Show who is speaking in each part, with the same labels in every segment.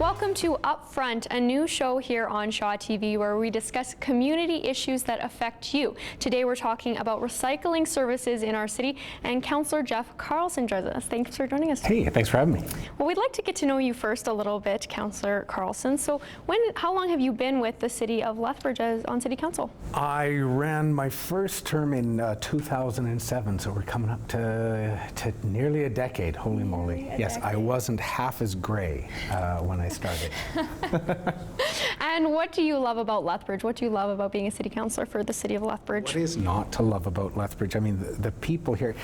Speaker 1: Welcome to Upfront, a new show here on Shaw TV where we discuss community issues that affect you. Today we're talking about recycling services in our city, and Councillor Jeff Carlson joins us. Thanks for joining us.
Speaker 2: Hey, thanks for having me.
Speaker 1: Well, we'd like to get to know you first a little bit, Councillor Carlson. So how long have you been with the city of Lethbridge on City Council?
Speaker 2: I ran my first term in 2007, so we're coming up to nearly a decade. Holy moly. Yes, I wasn't half as gray when I started.
Speaker 1: And what do you love about Lethbridge? What do you love about being a city councillor for the city of Lethbridge?
Speaker 2: What is not to love about Lethbridge? I mean, the people here,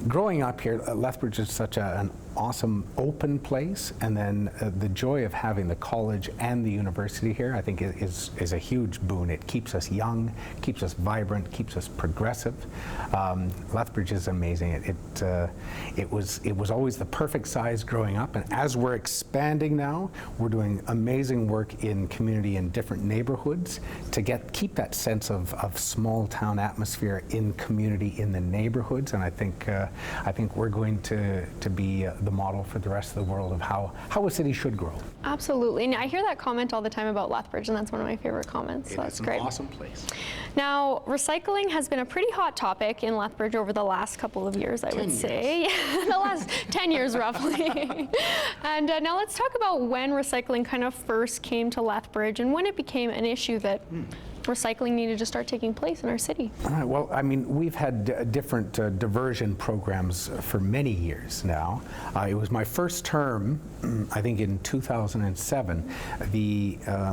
Speaker 2: growing up here, Lethbridge is such an awesome open place, and then the joy of having the college and the university here, I think is a huge boon. It keeps us young, keeps us vibrant, keeps us progressive. Lethbridge is amazing. It was always the perfect size growing up, and as we're expanding now, we're doing amazing work in community in different neighborhoods to keep that sense of small town atmosphere in community in the neighborhoods, and I think we're going to be the model for the rest of the world of how a city should grow.
Speaker 1: Absolutely. And I hear that comment all the time about Lethbridge, and that's one of my favorite comments. So that's great.
Speaker 2: It's an awesome place.
Speaker 1: Now, recycling has been a pretty hot topic in Lethbridge over the last couple of years, I would say. The last 10 years, roughly. And now let's talk about when recycling kind of first came to Lethbridge and when it became an issue that recycling needed to start taking place in our city.
Speaker 2: All right, well, I mean, we've had different diversion programs for many years now. It was my first term, I think in 2007.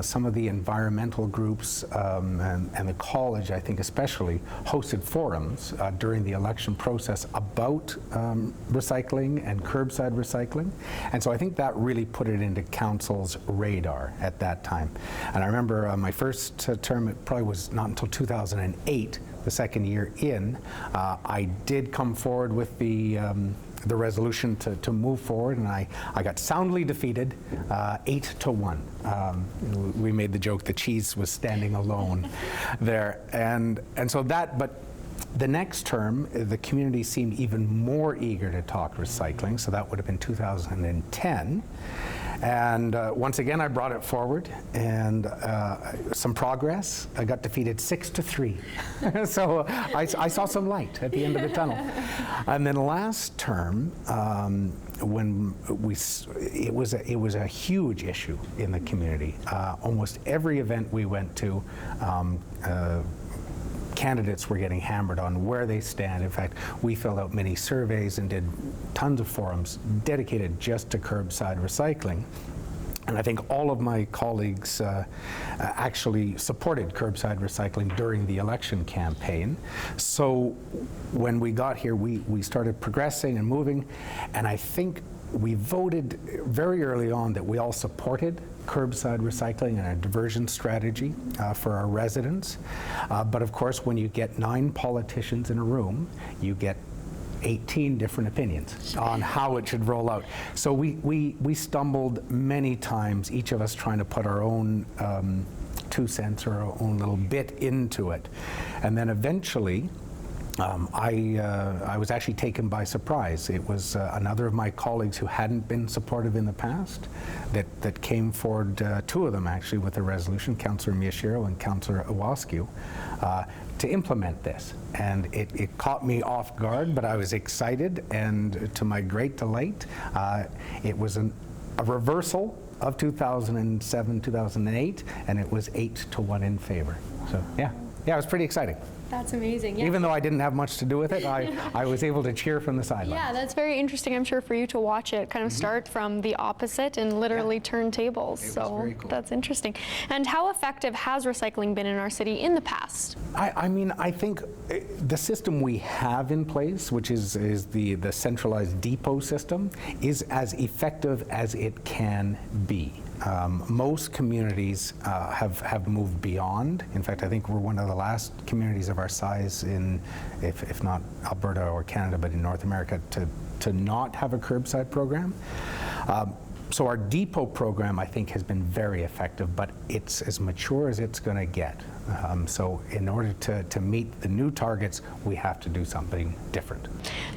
Speaker 2: Some of the environmental groups and the college, I think especially, hosted forums during the election process about recycling and curbside recycling. And so I think that really put it into council's radar at that time. And I remember my first term, it probably was not until 2008, the second year in, I did come forward with the resolution to move forward, and I got soundly defeated, 8-1. We made the joke the cheese was standing alone there, and so that, but the next term, the community seemed even more eager to talk recycling, so that would have been 2010. And once again, I brought it forward, and some progress. I got defeated 6-3. So I saw some light at the end of the tunnel. And then last term, when it was a huge issue in the community. Almost every event we went to, candidates were getting hammered on where they stand. In fact, we filled out many surveys and did tons of forums dedicated just to curbside recycling. And I think all of my colleagues actually supported curbside recycling during the election campaign. So when we got here, we started progressing and moving, and I think we voted very early on that we all supported curbside recycling and a diversion strategy for our residents. But of course, when you get 9 politicians in a room, you get 18 different opinions on how it should roll out. So we stumbled many times, each of us trying to put our own 2 cents or our own little bit into it. And then eventually, I was actually taken by surprise. It was another of my colleagues who hadn't been supportive in the past that came forward, 2 of them actually, with a resolution, Councillor Miyashiro and Councillor Iwascu, to implement this. And it caught me off guard, but I was excited, and to my great delight, it was a reversal of 2007, 2008, and it was 8-1 in favor. So yeah, it was pretty exciting.
Speaker 1: That's amazing. Yeah.
Speaker 2: Even though I didn't have much to do with it, I was able to cheer from the sidelines.
Speaker 1: Yeah, that's very interesting, I'm sure, for you to watch it kind of start from the opposite and literally turn tables. So very cool. That's interesting. And how effective has recycling been in our city in the past?
Speaker 2: I mean, I think the system we have in place, which is the centralized depot system, is as effective as it can be. Most communities have moved beyond. In fact, I think we're one of the last communities of our size in, if not Alberta or Canada, but in North America to not have a curbside program. So our depot program, I think, has been very effective, but it's as mature as it's going to get. So in order to meet the new targets, we have to do something different.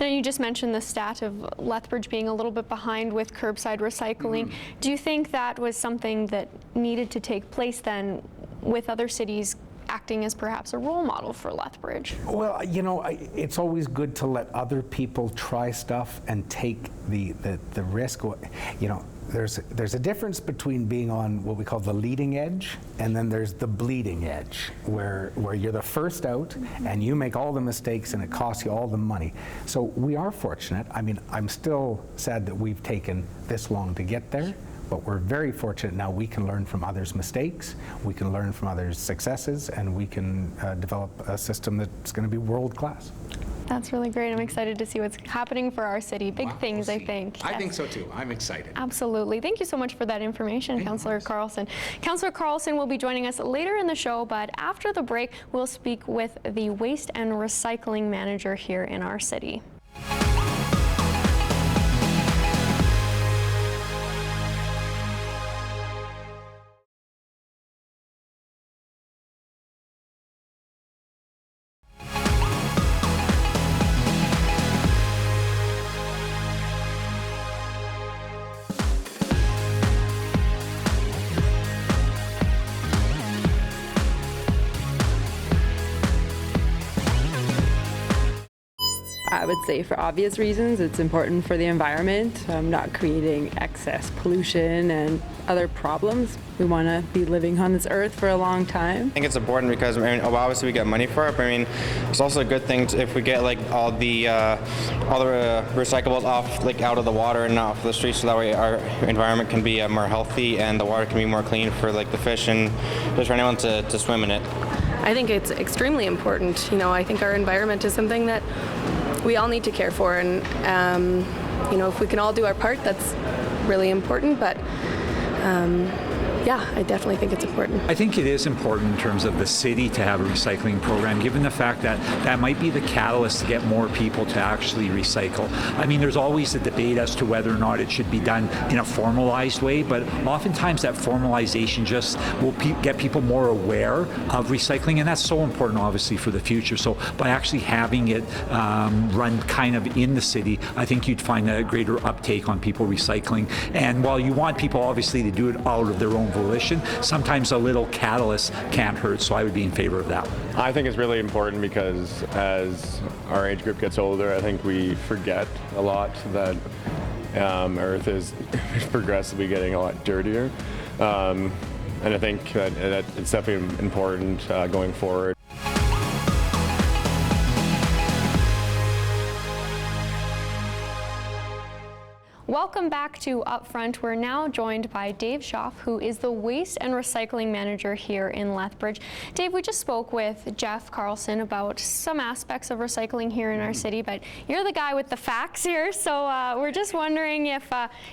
Speaker 1: Now, you just mentioned the stat of Lethbridge being a little bit behind with curbside recycling. Do you think that was something that needed to take place then, with other cities acting as perhaps a role model for Lethbridge?
Speaker 2: Well, you know, it's always good to let other people try stuff and take the risk. You know, there's a difference between being on what we call the leading edge, and then there's the bleeding edge, where you're the first out and you make all the mistakes and it costs you all the money. So we are fortunate. I mean, I'm still sad that we've taken this long to get there, but we're very fortunate now. We can learn from others' mistakes, we can learn from others' successes, and we can develop a system that's going to be world class.
Speaker 1: That's really great. I'm excited to see what's happening for our city. Big things, I think.
Speaker 2: I think so too. I'm excited.
Speaker 1: Absolutely. Thank you so much for that information, Councillor Carlson. Councillor Carlson will be joining us later in the show, but after the break, we'll speak with the Waste and Recycling Manager here in our city.
Speaker 3: I would say for obvious reasons, it's important for the environment, not creating excess pollution and other problems. We want to be living on this earth for a long time.
Speaker 4: I think it's important because, I mean, obviously we get money for it, but I mean, it's also a good thing if we get like all the recyclables off, like out of the water and not off the streets, so that way our environment can be more healthy and the water can be more clean for like the fish and just for anyone to swim in it.
Speaker 5: I think it's extremely important. You know, I think our environment is something that we all need to care for, and you know, if we can all do our part, that's really important. But yeah, I definitely think it's important.
Speaker 6: I think it is important in terms of the city to have a recycling program, given the fact that that might be the catalyst to get more people to actually recycle. I mean, there's always a debate as to whether or not it should be done in a formalized way, but oftentimes that formalization just will get people more aware of recycling, and that's so important, obviously, for the future. So by actually having it run kind of in the city, I think you'd find a greater uptake on people recycling. And while you want people, obviously, to do it out of their own volition, sometimes a little catalyst can't hurt, so I would be in favor of that.
Speaker 7: I think it's really important because as our age group gets older, I think we forget a lot that Earth is progressively getting a lot dirtier. And I think that it's definitely important going forward.
Speaker 1: Welcome back to Upfront. We're now joined by Dave Schaaf, who is the Waste and Recycling Manager here in Lethbridge. Dave, we just spoke with Jeff Carlson about some aspects of recycling here in our city, but you're the guy with the facts here, so we're just wondering if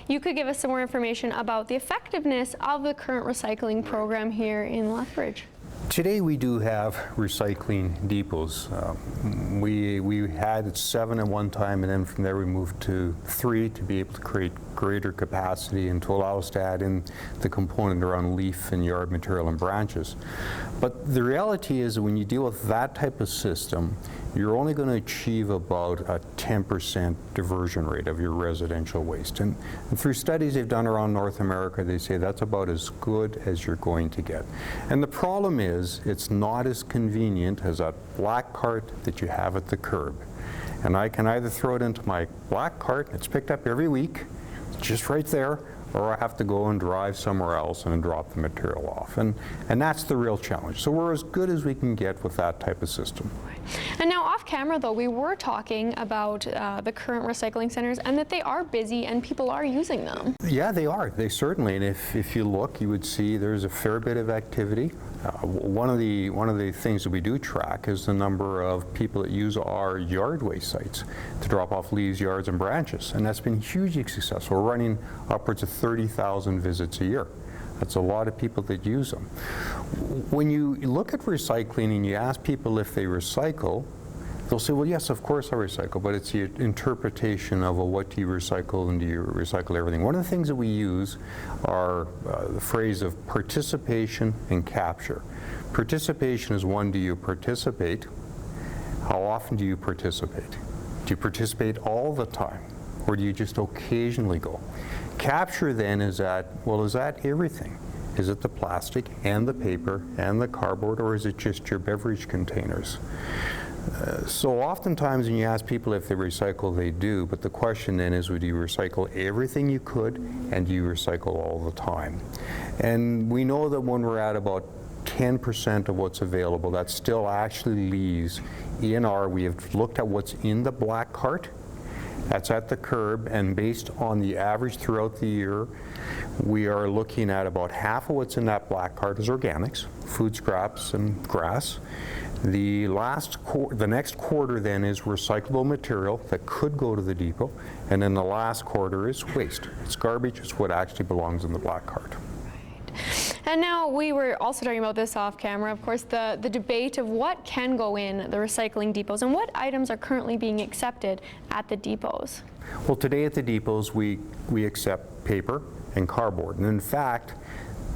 Speaker 1: you could give us some more information about the effectiveness of the current recycling program here in Lethbridge.
Speaker 8: Today we do have recycling depots. We had 7 at one time, and then from there we moved to 3 to be able to create greater capacity and to allow us to add in the component around leaf and yard material and branches. But the reality is that when you deal with that type of system, you're only going to achieve about a 10% diversion rate of your residential waste. And through studies they've done around North America, they say that's about as good as you're going to get. And the problem is it's not as convenient as that black cart that you have at the curb. And I can either throw it into my black cart, it's picked up every week, just right there, or I have to go and drive somewhere else and drop the material off. And that's the real challenge. So we're as good as we can get with that type of system.
Speaker 1: And now off camera though, we were talking about the current recycling centers and that they are busy and people are using them.
Speaker 8: Yeah, they are. They certainly, and if you look, you would see there's a fair bit of activity. One of the things that we do track is the number of people that use our yard waste sites to drop off leaves, yards, and branches, and that's been hugely successful. We're running upwards of 30,000 visits a year. That's a lot of people that use them. When you look at recycling and you ask people if they recycle, They'll say, well, yes, of course I recycle, but it's the interpretation of, well, what do you recycle and do you recycle everything? One of the things that we use are the phrase of participation and capture. Participation is one, do you participate? How often do you participate? Do you participate all the time, or do you just occasionally go? Capture then is that, well, is that everything? Is it the plastic and the paper and the cardboard, or is it just your beverage containers? So oftentimes when you ask people if they recycle, they do, but the question then is, would you recycle everything you could, and do you recycle all the time? And we know that when we're at about 10% of what's available, that still actually leaves in we have looked at what's in the black cart, that's at the curb, and based on the average throughout the year, we are looking at about half of what's in that black cart is organics, food scraps and grass. The next quarter then is recyclable material that could go to the depot, and then the last quarter is waste. It's garbage, it's what actually belongs in the black cart.
Speaker 1: And now we were also talking about this off camera, of course, the debate of what can go in the recycling depots and what items are currently being accepted at the depots.
Speaker 8: Well, today at the depots we accept paper and cardboard, and in fact,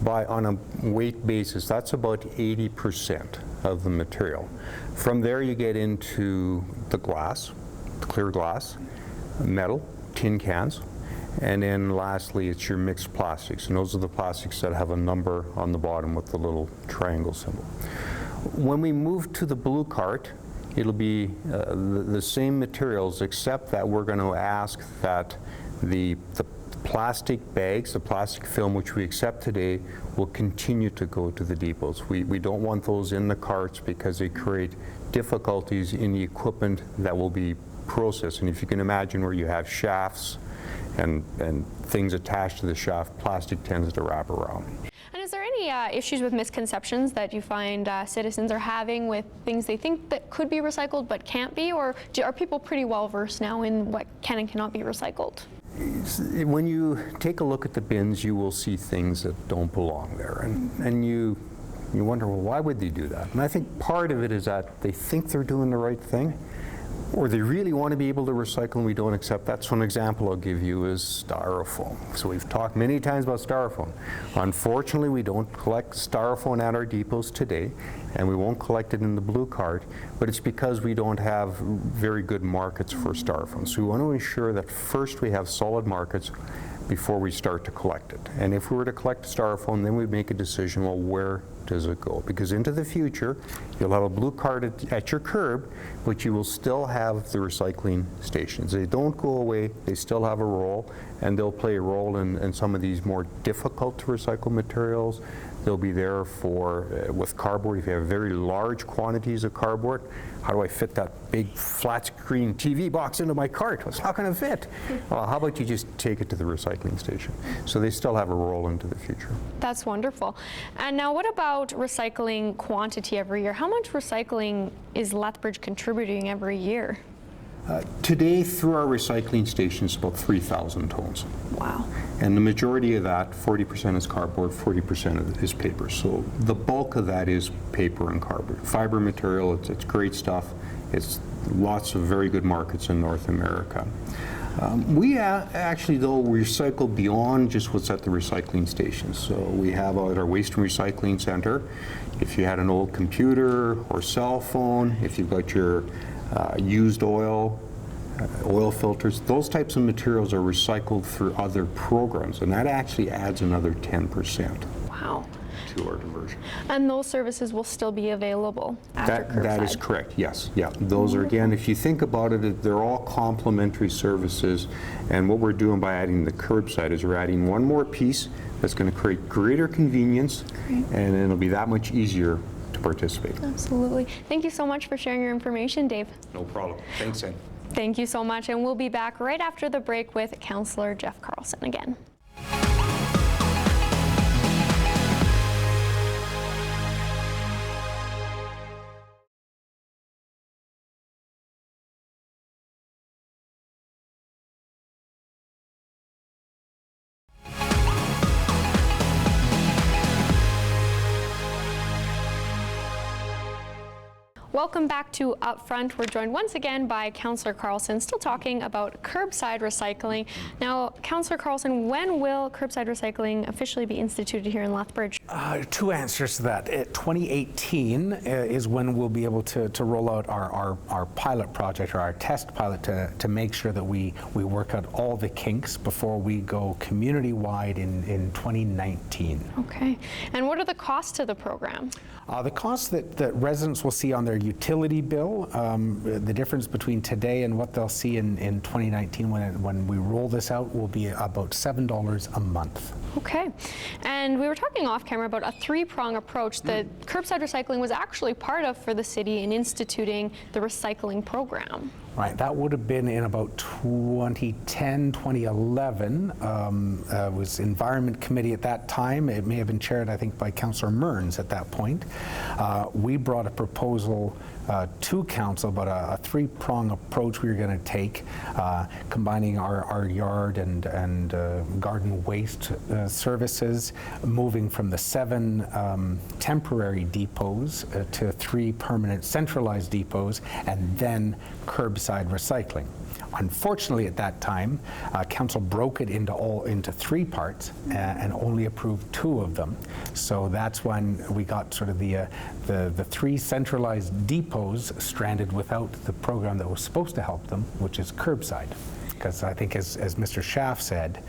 Speaker 8: on a weight basis, that's about 80% of the material. From there you get into the glass, the clear glass, metal, tin cans, and then lastly it's your mixed plastics, and those are the plastics that have a number on the bottom with the little triangle symbol. When we move to the blue cart, it'll be the same materials, except that we're going to ask that the plastic bags, the plastic film which we accept today, will continue to go to the depots. We don't want those in the carts because they create difficulties in the equipment that will be processed. And if you can imagine where you have shafts and things attached to the shaft, plastic tends to wrap around.
Speaker 1: And is there any issues with misconceptions that you find citizens are having with things they think that could be recycled but can't be, or are people pretty well versed now in what can and cannot be recycled?
Speaker 8: When you take a look at the bins, you will see things that don't belong there, and you wonder, well, why would they do that? And I think part of it is that they think they're doing the right thing, or they really want to be able to recycle and we don't accept that. So an example I'll give you is styrofoam. So we've talked many times about styrofoam. Unfortunately, we don't collect styrofoam at our depots today, and we won't collect it in the blue cart, but it's because we don't have very good markets for styrofoam. So we want to ensure that first we have solid markets before we start to collect it. And if we were to collect styrofoam, then we make a decision, well, where does it go? Because into the future, you'll have a blue cart at your curb, but you will still have the recycling stations. They don't go away, they still have a role, and they'll play a role in some of these more difficult to recycle materials. They'll be there for, with cardboard, if you have very large quantities of cardboard, how do I fit that big flat screen TV box into my cart? It's not going to fit. Well, how about you just take it to the recycling station? So they still have a role into the future.
Speaker 1: That's wonderful. And now what about recycling quantity every year? How much recycling is Lethbridge contributing every year?
Speaker 8: Today, through our recycling stations, about 3,000 tons.
Speaker 1: Wow.
Speaker 8: And the majority of that, 40% is cardboard, 40% is paper. So the bulk of that is paper and cardboard. Fiber material, it's great stuff. It's lots of very good markets in North America. We actually, though, recycle beyond just what's at the recycling stations. So we have at our waste and recycling center, if you had an old computer or cell phone, if you've got your used oil filters, those types of materials are recycled through other programs, and that actually adds another 10%.
Speaker 1: Wow.
Speaker 8: To our diversion.
Speaker 1: And those services will still be available after curbside?
Speaker 8: That is correct, yes. Yeah, those are, again, if you think about it, they're all complementary services, and what we're doing by adding the curbside is we're adding one more piece that's going to create greater convenience, and it'll be that much easier to participate.
Speaker 1: Absolutely. Thank you so much for sharing your information, Dave.
Speaker 8: No problem. Thanks, Ed.
Speaker 1: Thank you so much, and we'll be back right after the break with Councillor Jeff Carlson again. Welcome back to Upfront. We're joined once again by Councillor Carlson, still talking about curbside recycling. Now, Councillor Carlson, when will curbside recycling officially be instituted here in Lethbridge?
Speaker 2: Two answers to that. 2018 is when we'll be able to roll out our pilot project, or our test pilot, to make sure that we work out all the kinks before we go community-wide in 2019.
Speaker 1: Okay. And what are the costs to the program?
Speaker 2: The costs that residents will see on their utility bill, the difference between today and what they'll see in 2019 when we roll this out, will be about $7 a month.
Speaker 1: Okay. And we were talking off camera about a three-prong approach that curbside recycling was actually part of for the city in instituting the recycling program.
Speaker 2: Right, that would have been in about 2010, 2011. It was Environment Committee at that time. It may have been chaired, I think, by Councillor Mearns at that point. We brought a proposal to council about a three-prong approach we were going to take, combining our yard and garden waste services, moving from the 7 temporary depots to 3 permanent centralized depots, and then curbside recycling. Unfortunately, at that time, council broke it into 3 parts and only approved 2 of them. So that's when we got sort of the 3 centralized depots stranded without the program that was supposed to help them, which is curbside. Because I think, as Mr. Schaff said,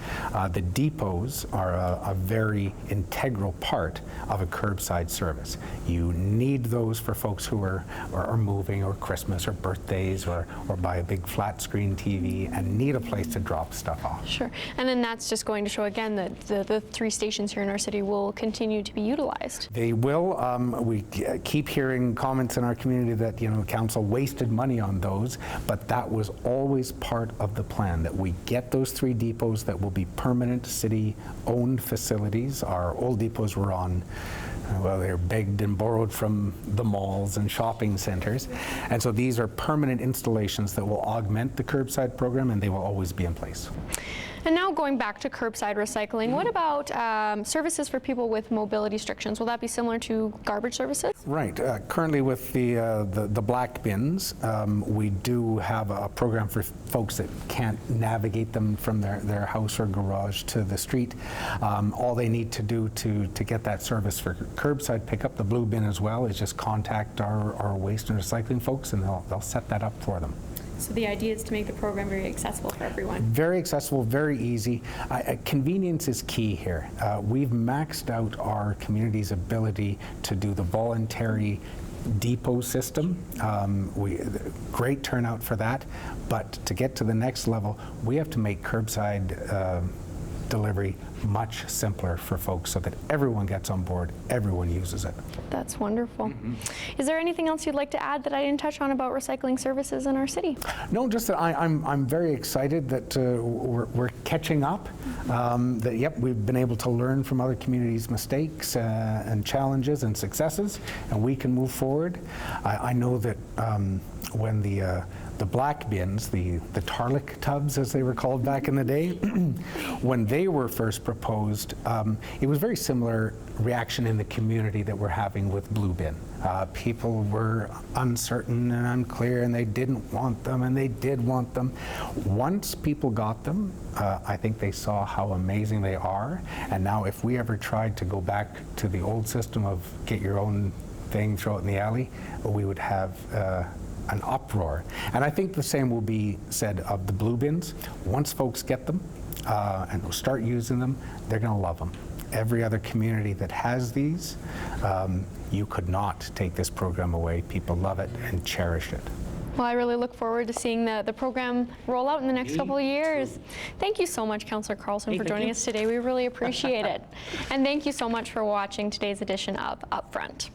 Speaker 2: the depots are a very integral part of a curbside service. You need those for folks who are moving, or Christmas, or birthdays, or buy a big flat screen TV and need a place to drop stuff off.
Speaker 1: Sure. And then that's just going to show again that the 3 stations here in our city will continue to be utilized.
Speaker 2: They will. We keep hearing comments in our community that, council wasted money on those, but that was always part of the plan, that we get those 3 depots that will be permanent city-owned facilities. Our old depots were on, well, they're begged and borrowed from the malls and shopping centers. And so these are permanent installations that will augment the curbside program, and they will always be in place.
Speaker 1: And now going back to curbside recycling, what about services for people with mobility restrictions? Will that be similar to garbage services?
Speaker 2: Right. Currently with the black bins, we do have a program for folks that can't navigate them from their house or garage to the street. All they need to do to get that service for curbside pickup, the blue bin as well, is just contact our waste and recycling folks, and they'll set that up for them.
Speaker 1: So the idea is to make the program very accessible for everyone.
Speaker 2: Very accessible, very easy. Convenience is key here. We've maxed out our community's ability to do the voluntary depot system. Great turnout for that, but to get to the next level, we have to make curbside delivery much simpler for folks so that everyone gets on board, everyone uses it.
Speaker 1: That's wonderful. Is there anything else you'd like to add that I didn't touch on about recycling services in our city?
Speaker 2: No, just that I'm very excited that we're catching up, that yep, we've been able to learn from other communities' mistakes and challenges and successes, and we can move forward. I know that when the black bins, the Tarlic tubs as they were called back in the day, when they were first proposed, it was very similar reaction in the community that we're having with blue bin. People were uncertain and unclear, and they didn't want them, and they did want them. Once people got them, I think they saw how amazing they are, and now if we ever tried to go back to the old system of get your own thing, throw it in the alley, we would have an uproar. And I think the same will be said of the blue bins. Once folks get them and will start using them, they're going to love them. Every other community that has these, you could not take this program away. People love it and cherish it.
Speaker 1: Well, I really look forward to seeing the program roll out in the next couple of years. Thank you so much, Councillor Carlson, for joining us today. We really appreciate it. And thank you so much for watching today's edition of Upfront.